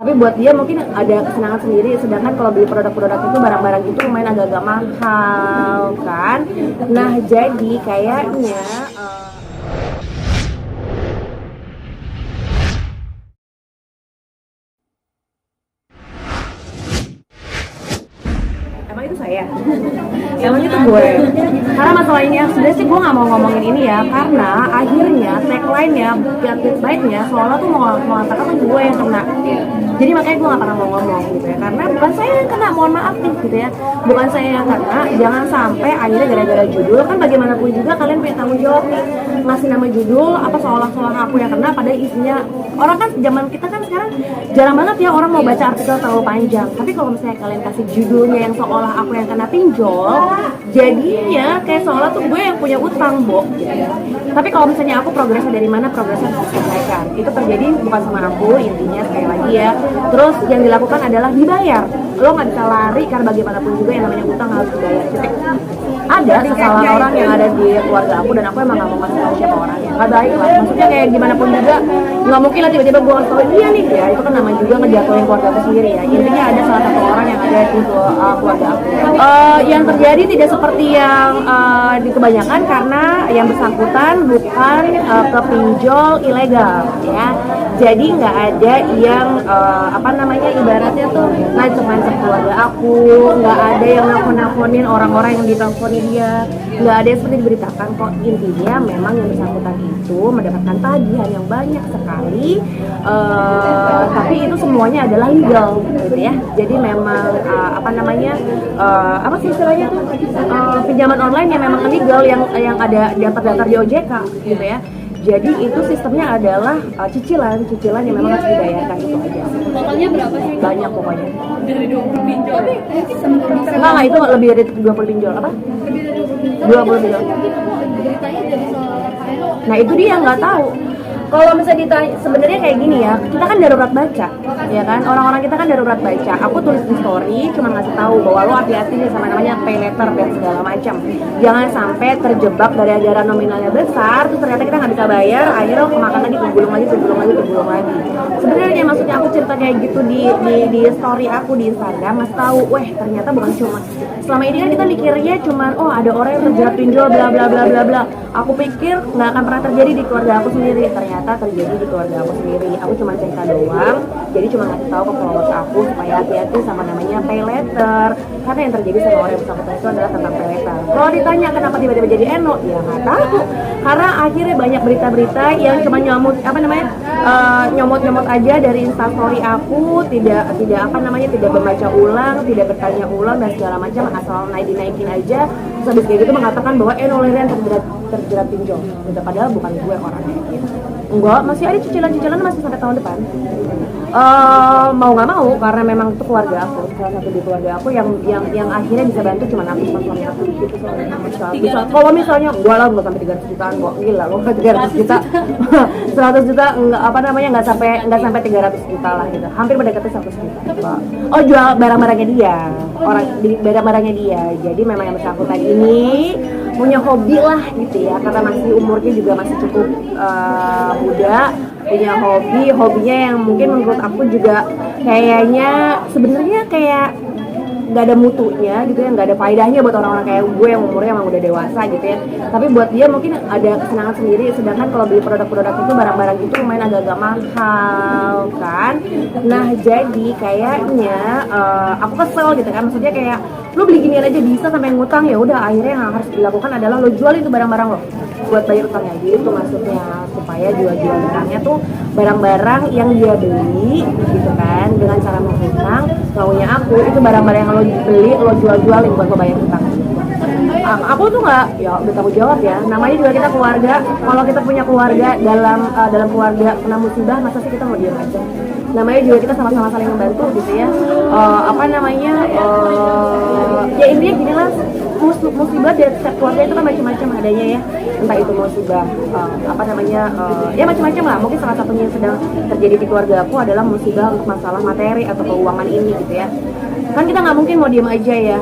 Tapi buat dia mungkin ada kesenangan sendiri, sedangkan kalau beli produk-produk itu barang-barang itu lumayan agak-agak mahal kan. Nah jadi kayaknya emang itu saya? Emang itu gue? Karena masalah ini sebenarnya sih gue nggak mau ngomongin ini ya, karena akhirnya tagline-nya, clickbait-nya seolah tuh mau mengatakan tuh gue yang kena. Jadi makanya gue gak pernah mau ngomong gitu ya, karena bukan saya yang kena, mohon maaf nih gitu ya, bukan saya yang kena. Jangan sampai akhirnya gara-gara judul, kan bagaimanapun juga kalian punya tanggung jawab nih ngasih nama judul apa seolah-olah aku yang kena, padahal isinya orang kan zaman kita kan sekarang jarang banget ya orang mau baca artikel terlalu panjang. Tapi kalau misalnya kalian kasih judulnya yang seolah aku yang kena pinjol, jadinya kayak seolah tuh gue yang punya utang, Bo gitu ya. Tapi kalau misalnya aku progresnya dari mana, progresnya harus diselesaikan. Itu terjadi bukan sama aku, intinya sekali lagi ya. Terus yang dilakukan adalah dibayar. Lo nggak bisa lari karena bagaimanapun juga yang namanya utang harus dibayar. Titik. Ada kesalahan orang yang ada di keluarga aku dan aku emang nggak mau kasih tahu siapa orangnya. Nggak baik lah. Maksudnya kayak gimana pun juga nggak mungkin lah tiba-tiba gue harus tahu dia nih ya. Itu kan namanya juga ngejatuhin keluarga aku sendiri ya. Intinya ada salah satu orang yang ada di keluarga aku. Yang terjadi tidak seperti yang di kebanyakan karena yang bersangkutan bukan kepinjol ilegal ya. Jadi nggak ada yang ibaratnya tuh ngancem-ngancem keluarga aku, nggak ada yang nelfon-nelfonin orang-orang yang diteleponin dia, nggak ada yang seperti diberitakan kok. Intinya memang yang bersangkutan itu mendapatkan tagihan yang banyak sekali, tapi itu semuanya adalah legal gitu ya. Jadi memang apa sih istilahnya tuh pinjaman online yang memang legal, yang ada daftar-daftar di OJK gitu ya. Jadi itu sistemnya adalah cicilan yang memang harus dibayarkan, itu aja. Totalnya berapa sih? Banyak pokoknya. Dari 20 pinjol. Enggak, itu lebih dari 20 pinjol. Apa? Lebih dari 20 20 pinjol. Beritanya dari soal Nah itu dia nggak tahu. Kalau misalnya ditanya, sebenarnya kayak gini ya, kita kan darurat baca, ya kan? Orang-orang kita kan darurat baca. Aku tulis di story, cuma ngasih tahu bahwa lo hati-hati nih sama namanya pay letter dan segala macam. Jangan sampai terjebak gara-gara nominalnya besar, terus ternyata kita nggak bisa bayar, akhirnya lo kemakan lagi, tergulung lagi. Sebenarnya maksudnya aku cerita kayak gitu di story aku di Instagram, ngasih tahu, ternyata bukan cuma. Selama ini kan kita mikirnya cuma, oh ada orang yang terjerat pinjol, bla bla bla bla bla. Aku pikir nggak akan pernah terjadi di keluarga aku sendiri. Ternyata terjadi di keluarga aku sendiri. Aku cuma cerita doang, jadi cuma ngasih tahu ke followers aku supaya hati-hati sama namanya pay letter. Karena yang terjadi sama orang yang bersangkutan itu adalah tentang pay letter. Kalau ditanya kenapa tiba-tiba jadi eno, ya nggak tahu. Karena akhirnya banyak berita-berita yang cuma nyomot aja dari instastory aku, tidak membaca ulang, tidak bertanya ulang dan segala macam, asal dinaikin aja. Terus habis kayak gitu mengatakan bahwa eno lirian terjerat pinjol. Gitu, padahal bukan gue orangnya gitu. Enggak, masih ada cicilan masih sampai tahun depan. Mau nggak mau karena memang itu keluarga aku, salah satu di keluarga aku yang akhirnya bisa bantu cuma aku sama suami aku gitu. Bisa kalau misalnya gua lah nggak sampai 300 jutaan kok, gila lo 300 juta 100 juta nggak sampai 300 juta lah gitu, hampir mendekati 100 juta. Oh, jual barang-barangnya dia, jadi memang yang bersangkutan ini punya hobi lah gitu ya, karena masih umurnya juga masih cukup muda, punya hobinya yang mungkin menurut aku juga kayaknya sebenarnya kayak nggak ada mutunya gitu ya, nggak ada faedahnya buat orang-orang kayak gue yang umurnya emang udah dewasa gitu ya. Tapi buat dia mungkin ada kesenangan sendiri, sedangkan kalau beli produk-produk itu barang-barang itu lumayan agak-agak mahal kan. Nah jadi kayaknya aku kesel gitu kan, maksudnya kayak lo beli ginian aja bisa sampai ngutang, ya udah akhirnya yang harus dilakukan adalah lo jual itu barang-barang lo buat bayar utangnya gitu maksudnya, supaya jual utangnya tuh barang-barang yang dia beli gitu kan dengan cara menghutang. Maunya aku itu barang-barang yang lo beli lo jual-jualin buat lo bayar utang. Aku tuh nggak, ya udah tanggung jawab ya, namanya juga kita keluarga. Kalau kita punya keluarga, dalam keluarga kena musibah, masa sih kita mau diam aja? Namanya juga kita sama-sama saling membantu gitu ya. Ya intinya gini lah, musibah dari setiap keluarga itu kan macam-macam adanya ya, entah itu musibah ya macam-macam lah. Mungkin salah satunya yang sedang terjadi di keluarga aku adalah musibah untuk masalah materi atau keuangan ini gitu ya. Kan kita nggak mungkin mau diem aja ya,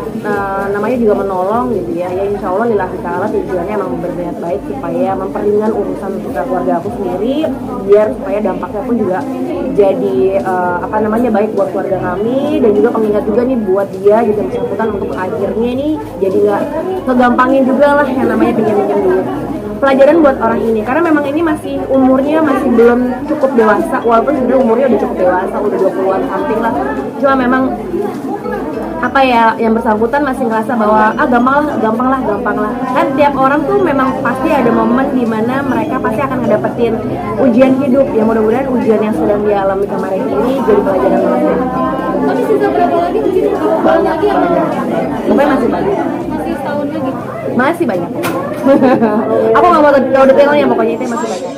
namanya juga menolong gitu ya. Ya insya Allah lillahi ta'ala tujuannya emang berniat baik supaya memperingan urusan keluarga aku sendiri, biar supaya dampaknya pun juga jadi baik buat keluarga kami, dan juga pengingat juga nih buat dia gitu yang bersangkutan untuk akhirnya nih jadi nggak kegampangin juga lah yang namanya pinjam-pinjam duit. Pelajaran buat orang ini, karena memang ini masih umurnya masih belum cukup dewasa, walaupun sebenarnya umurnya udah cukup dewasa, udah 20-an something lah. Cuma memang yang bersangkutan masih ngerasa bahwa gampang lah. Kan tiap orang tuh memang pasti ada momen dimana mereka pasti akan ngedapetin ujian hidup. Ya mudah-mudahan ujian yang sedang dialami kemarin ini jadi pelajaran buat dia. Tapi sisa berapa lagi mungkin? Tahun lagi atau Pokoknya masih banyak. masih setahun lagi? Masih banyak. Aku nggak mau tahu detailnya, pokoknya itu masih banyak.